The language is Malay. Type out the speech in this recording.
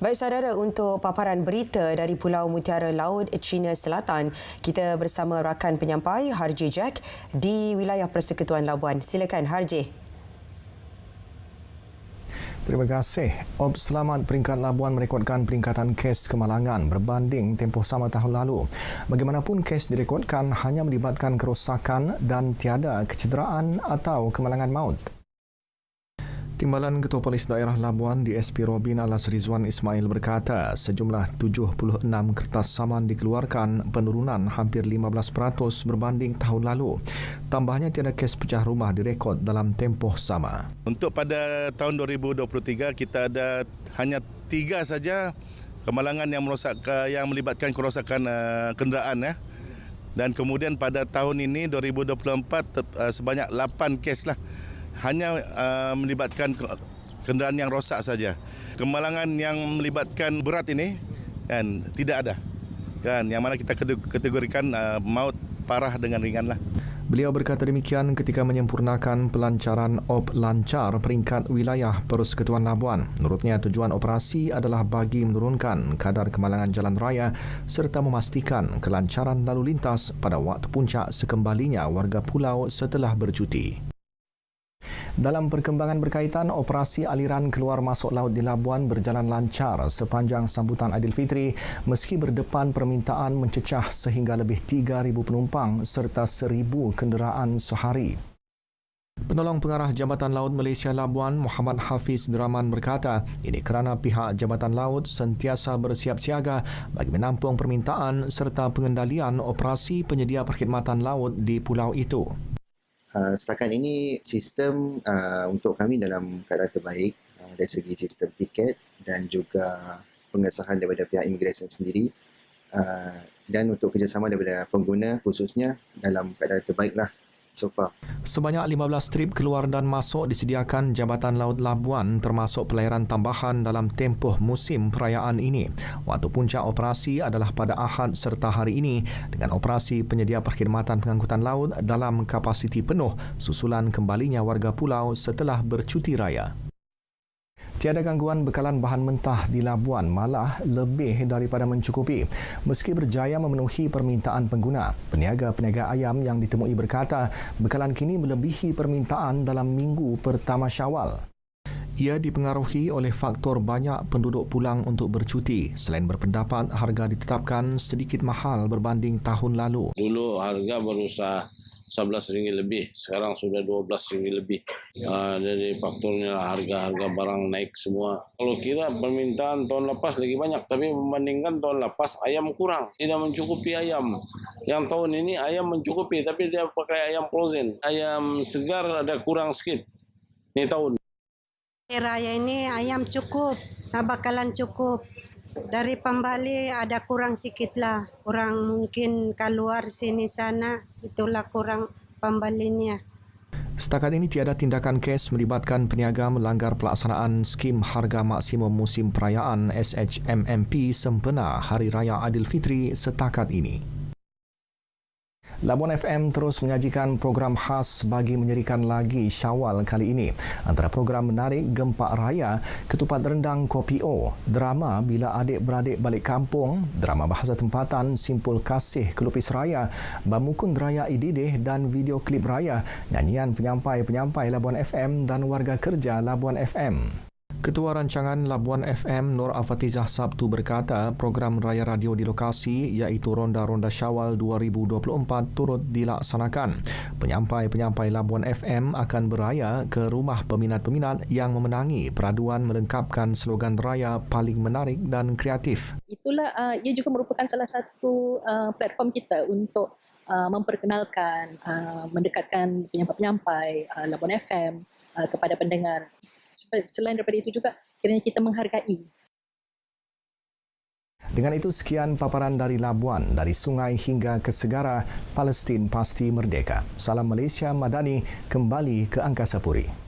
Baik saudara, untuk paparan berita dari Pulau Mutiara Laut China Selatan, kita bersama rakan penyampai Harjee Jack di wilayah Persekutuan Labuan. Silakan Harjee. Terima kasih. Ob Selamat peringkat Labuan merekodkan peningkatan kes kemalangan berbanding tempoh sama tahun lalu. Bagaimanapun, kes direkodkan hanya melibatkan kerosakan dan tiada kecederaan atau kemalangan maut. Timbalan Ketua Polis Daerah Labuan DSP Robin Alas Rizwan Ismail berkata sejumlah 76 kertas saman dikeluarkan, penurunan hampir 15% berbanding tahun lalu. Tambahnya tiada kes pecah rumah direkod dalam tempoh sama. Untuk pada tahun 2023 kita ada hanya 3 saja kemalangan yang melibatkan kerosakan kenderaan ya. Dan kemudian pada tahun ini 2024 sebanyak 8 kes lah. Hanya melibatkan kenderaan yang rosak saja. Kemalangan yang melibatkan berat ini kan tidak ada. Kan yang mana kita kategorikan maut parah dengan ringan lah. Beliau berkata demikian ketika menyempurnakan pelancaran Ob Lancar peringkat wilayah Persekutuan Labuan. Menurutnya tujuan operasi adalah bagi menurunkan kadar kemalangan jalan raya serta memastikan kelancaran lalu lintas pada waktu puncak sekembalinya warga pulau setelah bercuti. Dalam perkembangan berkaitan, operasi aliran keluar masuk laut di Labuan berjalan lancar sepanjang sambutan Aidilfitri meski berdepan permintaan mencecah sehingga lebih 3,000 penumpang serta 1,000 kenderaan sehari. Penolong Pengarah Jabatan Laut Malaysia Labuan, Muhammad Hafiz Draman berkata, ini kerana pihak Jabatan Laut sentiasa bersiap siaga bagi menampung permintaan serta pengendalian operasi penyedia perkhidmatan laut di pulau itu. Setakat ini sistem untuk kami dalam keadaan terbaik dari segi sistem tiket dan juga pengesahan daripada pihak imigresen sendiri dan untuk kerjasama daripada pengguna khususnya dalam keadaan terbaiklah so far. Sebanyak 15 trip keluar dan masuk disediakan Jabatan Laut Labuan termasuk pelayaran tambahan dalam tempoh musim perayaan ini. Waktu puncak operasi adalah pada Ahad serta hari ini dengan operasi penyedia perkhidmatan pengangkutan laut dalam kapasiti penuh susulan kembalinya warga pulau setelah bercuti raya. Tiada gangguan bekalan bahan mentah di Labuan, malah lebih daripada mencukupi. Meski berjaya memenuhi permintaan pengguna, peniaga-peniaga ayam yang ditemui berkata bekalan kini melebihi permintaan dalam minggu pertama Syawal. Ia dipengaruhi oleh faktor banyak penduduk pulang untuk bercuti. Selain berpendapat harga ditetapkan sedikit mahal berbanding tahun lalu. Dulu harga berusaha RM11 lebih, sekarang sudah RM12 lebih. Jadi faktornya harga-harga barang naik semua. Kalau kira permintaan tahun lepas lagi banyak, tapi membandingkan tahun lepas ayam kurang, tidak mencukupi ayam. Yang tahun ini ayam mencukupi, tapi dia pakai ayam frozen. Ayam segar ada kurang sikit. Ini tahun. Raya ini ayam cukup, bakalan cukup. Dari pembali ada kurang sikit lah, kurang mungkin keluar sini sana, itulah kurang pembalinya. Setakat ini tiada tindakan kes melibatkan peniaga melanggar pelaksanaan skim harga maksimum musim perayaan SHMMP sempena Hari Raya Aidilfitri setakat ini. Labuan FM terus menyajikan program khas bagi menyerikan lagi Syawal kali ini. Antara program menarik Gempak Raya, Ketupat Rendang Kopi O, drama Bila Adik-Beradik Balik Kampung, drama bahasa tempatan Simpul Kasih Kelupis Raya, Bamukun Raya Ididih dan video klip raya, nyanyian penyampai-penyampai Labuan FM dan warga kerja Labuan FM. Ketua Rancangan Labuan FM Nur Afatizah Sabtu berkata program raya radio di lokasi iaitu Ronda-Ronda Syawal 2024 turut dilaksanakan. Penyampai-penyampai Labuan FM akan beraya ke rumah peminat-peminat yang memenangi peraduan melengkapkan slogan raya paling menarik dan kreatif. Itulah ia juga merupakan salah satu platform kita untuk memperkenalkan, mendekatkan penyampai-penyampai Labuan FM kepada pendengar. Selain daripada itu juga, kiranya kita menghargai. Dengan itu, sekian paparan dari Labuan, dari sungai hingga ke segara, Palestin pasti merdeka. Salam Malaysia Madani, kembali ke Angkasa Puri.